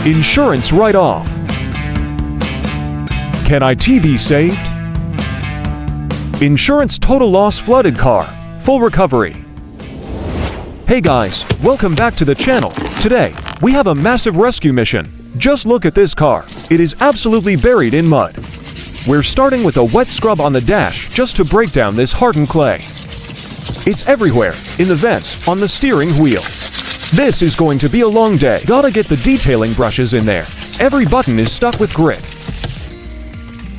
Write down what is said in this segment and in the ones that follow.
Insurance write-off. Can IT be saved? Insurance total loss flooded car, full recovery. Hey guys, welcome back to the channel. Today, we have a massive rescue mission. Just look at this car. It is absolutely buried in mud. We're starting with a wet scrub on the dash just to break down this hardened clay. It's everywhere, in the vents, on the steering wheel. This is going to be a long day. Gotta get the detailing brushes in there. Every button is stuck with grit.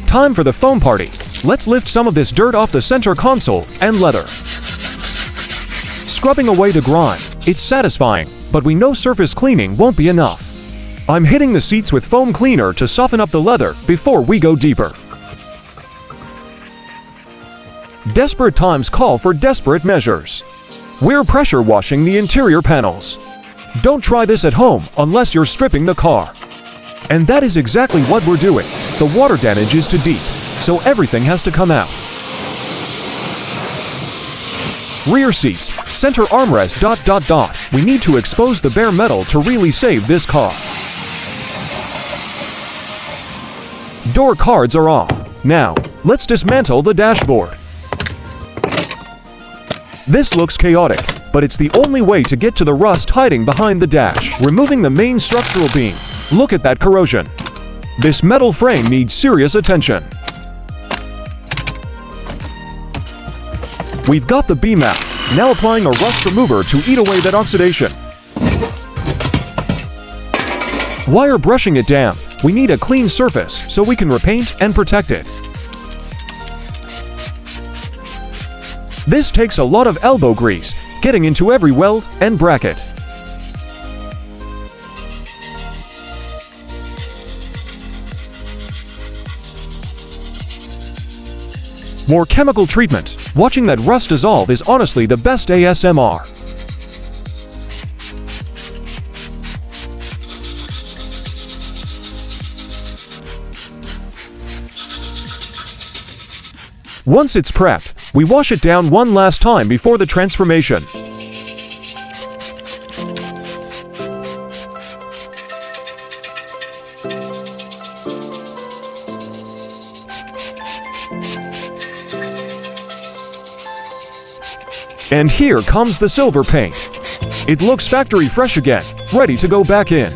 Time for the foam party. Let's lift some of this dirt off the center console and leather. Scrubbing away the grime. It's satisfying, but we know surface cleaning won't be enough. I'm hitting the seats with foam cleaner to soften up the leather before we go deeper. Desperate times call for desperate measures. We're pressure washing the interior panels. Don't try this at home unless you're stripping the car. And that is exactly what we're doing. The water damage is too deep, so everything has to come out. Rear seats, center armrest ... We need to expose the bare metal to really save this car. Door cards are off. Now, let's dismantle the dashboard. This looks chaotic, but it's the only way to get to the rust hiding behind the dash. Removing the main structural beam. Look at that corrosion. This metal frame needs serious attention. We've got the beam out. Now applying a rust remover to eat away that oxidation. Wire brushing it down. We need a clean surface so we can repaint and protect it. This takes a lot of elbow grease, getting into every weld and bracket. More chemical treatment. Watching that rust dissolve is honestly the best ASMR. Once it's prepped, we wash it down one last time before the transformation. And here comes the silver paint. It looks factory fresh again, ready to go back in.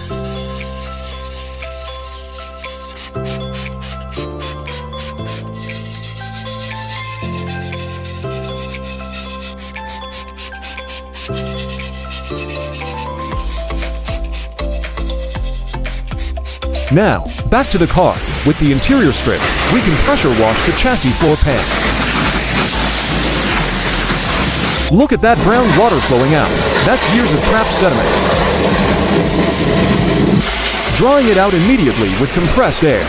Now, back to the car. With the interior strip, we can pressure wash the chassis floor pan. Look at that brown water flowing out. That's years of trapped sediment. Drying it out immediately with compressed air.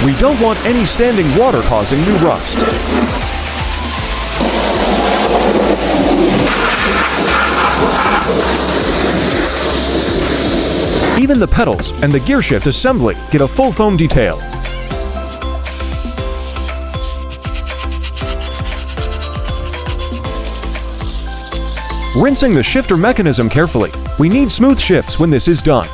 We don't want any standing water causing new rust. Even the pedals and the gearshift assembly get a full foam detail. Rinsing the shifter mechanism carefully. We need smooth shifts when this is done.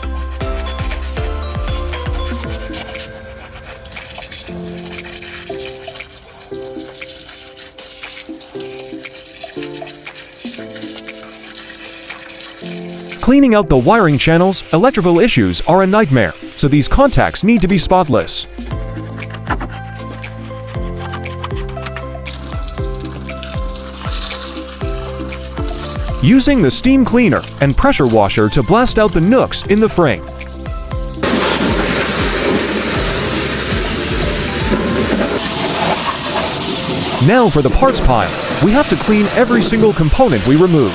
Cleaning out the wiring channels, electrical issues are a nightmare, so these contacts need to be spotless. Using the steam cleaner and pressure washer to blast out the nooks in the frame. Now for the parts pile. We have to clean every single component we remove.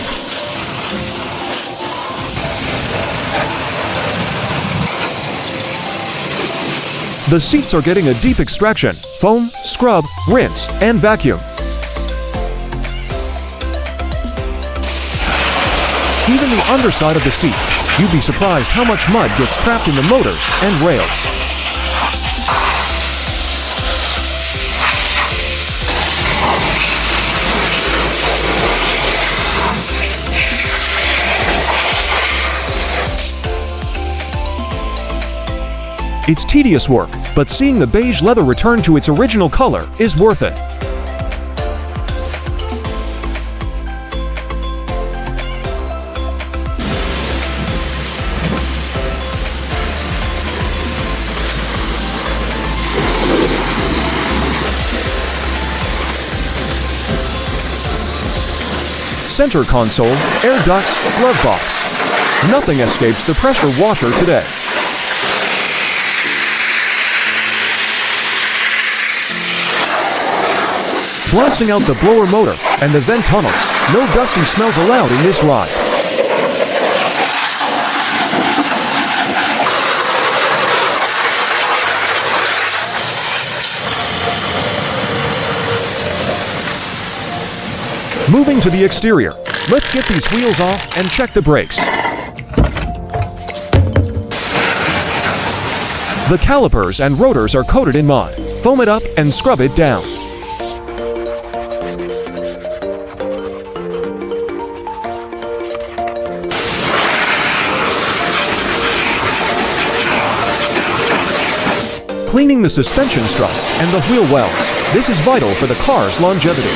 The seats are getting a deep extraction. Foam, scrub, rinse, and vacuum. Even the underside of the seats. You'd be surprised how much mud gets trapped in the motors and rails. It's tedious work, but seeing the beige leather return to its original color is worth it. Center console, air ducts, glove box. Nothing escapes the pressure washer today. Blasting out the blower motor and the vent tunnels. No dusty smells allowed in this ride. Moving to the exterior, let's get these wheels off and check the brakes. The calipers and rotors are coated in mud. Foam it up and scrub it down. Cleaning the suspension struts and the wheel wells. This is vital for the car's longevity.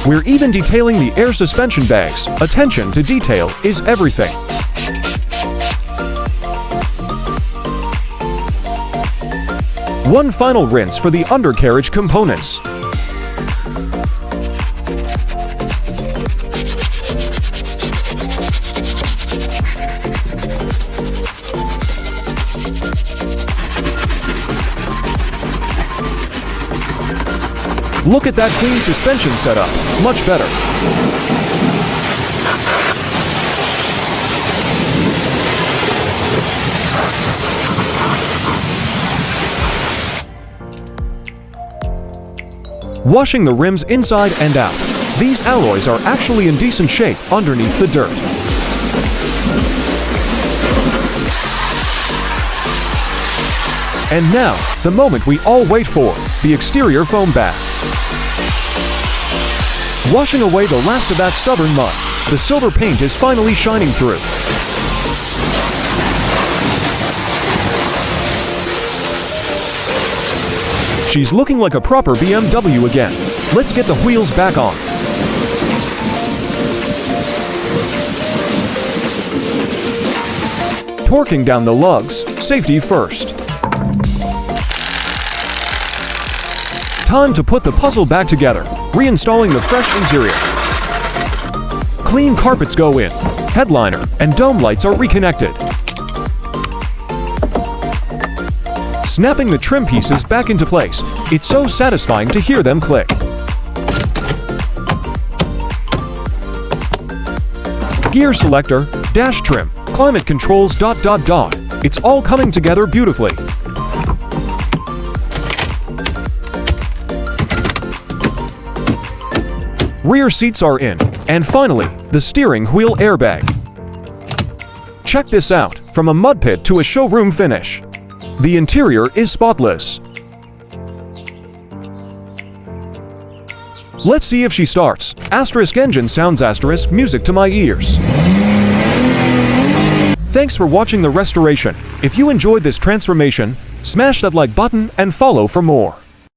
We're even detailing the air suspension bags. Attention to detail is everything. One final rinse for the undercarriage components. Look at that clean suspension setup. Much better. Washing the rims inside and out. These alloys are actually in decent shape underneath the dirt. And now, the moment we all wait for, the exterior foam bath. Washing away the last of that stubborn mud, the silver paint is finally shining through. She's looking like a proper BMW again. Let's get the wheels back on. Torquing down the lugs, safety first. Time to put the puzzle back together, reinstalling the fresh interior. Clean carpets go in, headliner and dome lights are reconnected. Snapping the trim pieces back into place, it's so satisfying to hear them click. Gear selector, dash trim, climate controls ... It's all coming together beautifully. Rear seats are in, and finally, the steering wheel airbag. Check this out, from a mud pit to a showroom finish. The interior is spotless. Let's see if she starts. Asterisk engine sounds asterisk music to my ears. Thanks for watching the restoration. If you enjoyed this transformation, smash that like button and follow for more.